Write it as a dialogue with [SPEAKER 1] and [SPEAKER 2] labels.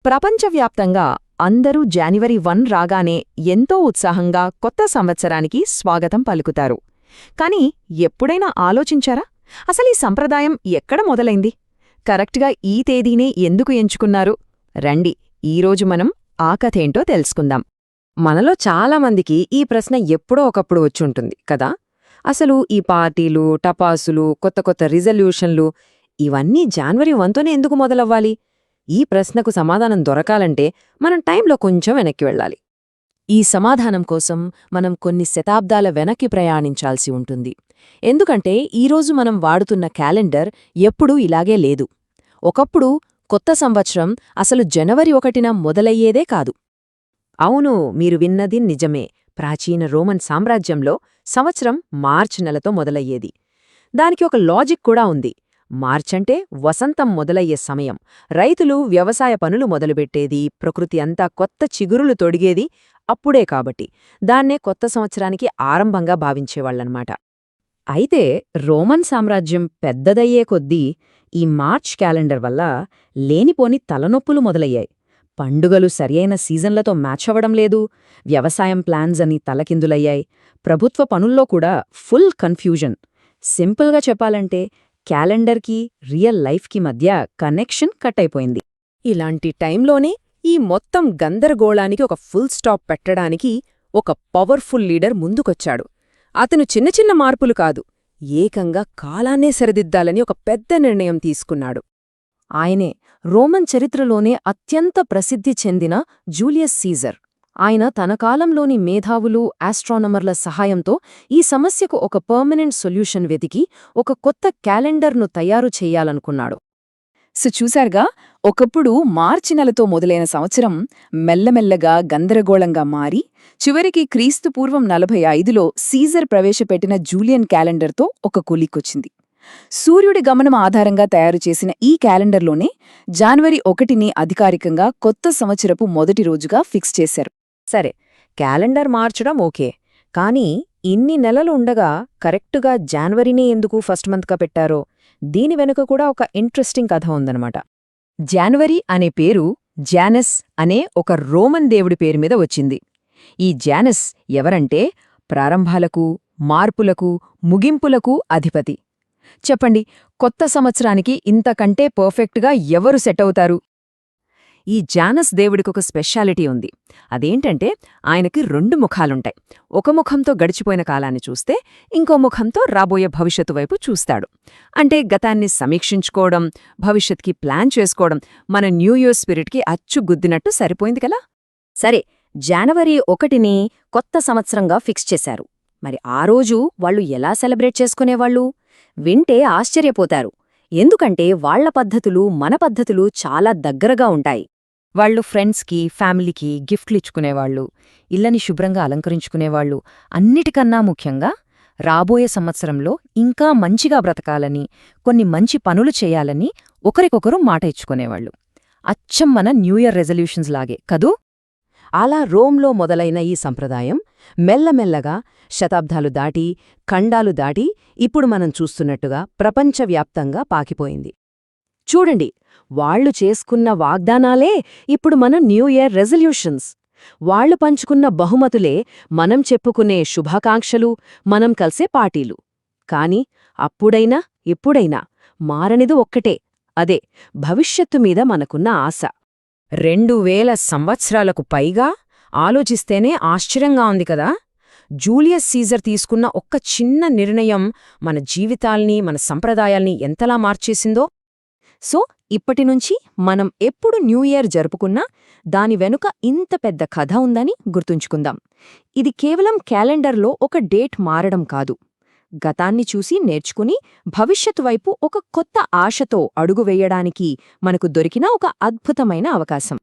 [SPEAKER 1] ప్రపంచవ్యాప్తంగా అందరూ జనవరి 1 రాగానే ఎంతో ఉత్సాహంగా కొత్త సంవత్సరానికి స్వాగతం పలుకుతారు. కాని ఎప్పుడైనా ఆలోచించారా, అసలీ సంప్రదాయం ఎక్కడ మొదలైంది? కరెక్ట్గా ఈ తేదీనే ఎందుకు ఎంచుకున్నారు? రండి, ఈరోజు మనం ఆ కథేంటో తెలుసుకుందాం.
[SPEAKER 2] మనలో చాలామందికి ఈ ప్రశ్న ఎప్పుడో ఒకప్పుడు వచ్చుంటుంది కదా. అసలు ఈ పార్టీలు, టపాసులు, కొత్త కొత్త రిజల్యూషన్లు ఇవన్నీ జనవరి 1తోనే ఎందుకు మొదలవ్వాలి? ఈ ప్రశ్నకు సమాధానం దొరకాలంటే మనం టైంలో కొంచెం వెనక్కి వెళ్ళాలి.
[SPEAKER 1] ఈ సమాధానం కోసం మనం కొన్ని శతాబ్దాల వెనక్కి ప్రయాణించాల్సి ఉంటుంది. ఎందుకంటే ఈరోజు మనం వాడుతున్న క్యాలెండర్ ఎప్పుడూ ఇలాగే లేదు. ఒకప్పుడు కొత్త సంవత్సరం అసలు జనవరి 1న మొదలయ్యేదే కాదు.
[SPEAKER 2] అవును, మీరు విన్నది నిజమే. ప్రాచీన రోమన్ సామ్రాజ్యంలో సంవత్సరం మార్చి నెలతో మొదలయ్యేది. దానికి ఒక లాజిక్ కూడా ఉంది. మార్చంటే వసంతం మొదలయ్యే సమయం, రైతులు వ్యవసాయ పనులు మొదలుపెట్టేది, ప్రకృతి అంతా కొత్త చిగురులు తొడిగేది అప్పుడే కాబట్టి దాన్నే కొత్త సంవత్సరానికి ఆరంభంగా భావించేవాళ్లన్నమాట. అయితే రోమన్ సామ్రాజ్యం పెద్దదయ్యే కొద్దీ ఈ మార్చ్ క్యాలెండర్ వల్ల లేనిపోని తలనొప్పులు మొదలయ్యాయి. పండుగలు సరియైన సీజన్లతో మ్యాచ్ అవ్వడం లేదు, వ్యవసాయం ప్లాన్స్ అని తలకిందులయ్యాయి, ప్రభుత్వ పనుల్లో కూడా ఫుల్ కన్ఫ్యూజన్. సింపుల్గా చెప్పాలంటే క్యాలెండర్కి రియల్ లైఫ్కి మధ్య కనెక్షన్ కట్ అయిపోయింది.
[SPEAKER 1] ఇలాంటి టైంలోనే ఈ మొత్తం గందరగోళానికి ఒక ఫుల్ స్టాప్ పెట్టడానికి ఒక పవర్ఫుల్ లీడర్ ముందుకొచ్చాడు. అతను చిన్న చిన్న మార్పులు కాదు, ఏకంగా కాలాన్నే సరిదిద్దాలని ఒక పెద్ద నిర్ణయం తీసుకున్నాడు.
[SPEAKER 2] ఆయనే రోమన్ చరిత్రలోనే అత్యంత ప్రసిద్ధి చెందిన జూలియస్ సీజర్. ఆయన తన కాలంలోని మేధావులు, ఆస్ట్రానమర్ల సహాయంతో ఈ సమస్యకు ఒక పర్మనెంట్ సొల్యూషన్ వెతికి ఒక కొత్త క్యాలెండర్ను తయారు చెయ్యాలనుకున్నాడు.
[SPEAKER 1] చూశారుగా, ఒకప్పుడు మార్చి నెలతో మొదలైన సంవత్సరం మెల్లమెల్లగా గందరగోళంగా మారి చివరికి క్రీస్తుపూర్వం 45లో సీజర్ ప్రవేశపెట్టిన జూలియన్ క్యాలెండర్తో ఒక కొలిక్కొచ్చింది. సూర్యుడి గమనం ఆధారంగా తయారుచేసిన ఈ క్యాలెండర్లోనే జనవరి 1ని అధికారికంగా కొత్త సంవత్సరపు మొదటి రోజుగా ఫిక్స్ చేశారు.
[SPEAKER 2] సరే, క్యాలెండర్ మార్చడం ఓకే, కానీ ఇన్ని నెలలు ఉండగా కరెక్టుగా జనవరినే ఎందుకు ఫస్ట్ మంత్గా పెట్టారో దీని వెనుక కూడా ఒక ఇంట్రెస్టింగ్ కథ ఉందన్నమాట.
[SPEAKER 1] జాన్వరి అనే పేరు జానస్ అనే ఒక రోమన్ దేవుడి పేరు మీద వచ్చింది. ఈ జానస్ ఎవరంటే ప్రారంభాలకు, మార్పులకు, ముగింపులకు అధిపతి. చెప్పండి, కొత్త సంవత్సరానికి ఇంతకంటే పర్ఫెక్ట్గా ఎవరు సెట్ అవుతారు? ఈ జానస్ దేవుడికొక స్పెషాలిటీ ఉంది. అదేంటంటే ఆయనకి 2 ముఖాలుంటాయి. ఒక ముఖంతో గడిచిపోయిన కాలాన్ని చూస్తే, ఇంకో ముఖంతో రాబోయే భవిష్యత్తు వైపు చూస్తాడు. అంటే గతాన్ని సమీక్షించుకోవడం, భవిష్యత్కి ప్లాన్ చేసుకోవడం మన న్యూ ఇయర్ స్పిరిట్కి అచ్చు గుద్దినట్టు సరిపోయింది కదా.
[SPEAKER 2] సరే, జనవరి 1ని కొత్త సంవత్సరంగా ఫిక్స్ చేశారు. మరి ఆ రోజు వాళ్ళు ఎలా సెలబ్రేట్ చేసుకునేవాళ్ళు? వింటే ఆశ్చర్యపోతారు. ఎందుకంటే వాళ్ల పద్ధతులు మన పద్ధతులు చాలా దగ్గరగా ఉంటాయి.
[SPEAKER 1] వాళ్ళు ఫ్రెండ్స్కి, ఫ్యామిలీకి గిఫ్ట్లిచ్చుకునేవాళ్లు, ఇళ్లని శుభ్రంగా అలంకరించుకునేవాళ్లు. అన్నిటికన్నా ముఖ్యంగా రాబోయే సంవత్సరంలో ఇంకా మంచిగా బ్రతకాలని, కొన్ని మంచి పనులు చేయాలని ఒకరికొకరు మాట ఇచ్చుకునేవాళ్లు. అచ్చం మన న్యూ ఇయర్ రెజల్యూషన్స్ లాగే కదూ.
[SPEAKER 2] అలా రోమ్లో మొదలైన ఈ సంప్రదాయం మెల్లమెల్లగా శతాబ్దాలు దాటి, ఖండాలు దాటి ఇప్పుడు మనం చూస్తున్నట్టుగా ప్రపంచవ్యాప్తంగా పాకిపోయింది. చూడండి, వాళ్లు చేసుకున్న వాగ్దానాలే ఇప్పుడు మన న్యూ ఇయర్ రెజల్యూషన్స్. వాళ్లు పంచుకున్న బహుమతులే మనం చెప్పుకునే శుభాకాంక్షలు, మనం కలిసే పార్టీలు. కాని అప్పుడైనా ఇప్పుడైనా మారనిది ఒక్కటే, అదే భవిష్యత్తు మీద మనకున్న ఆశ.
[SPEAKER 1] 2000 సంవత్సరాలకు పైగా ఆలోచిస్తేనే ఆశ్చర్యంగా ఉంది కదా. జూలియస్ సీజర్ తీసుకున్న ఒక్క చిన్న నిర్ణయం మన జీవితాల్ని, మన సంప్రదాయాల్ని ఎంతలా మార్చేసిందో.
[SPEAKER 2] సో ఇప్పటినుంచి మనం ఎప్పుడు న్యూ ఇయర్ జరుపుకున్నా దాని వెనుక ఇంత పెద్ద కథ ఉందని గుర్తుంచుకుందాం. ఇది కేవలం క్యాలెండర్లో ఒక డేట్ మారడం కాదు, గతాన్ని చూసి నేర్చుకుని భవిష్యత్తు వైపు ఒక కొత్త ఆశతో అడుగు వేయడానికి మనకు దొరికిన ఒక అద్భుతమైన అవకాశం.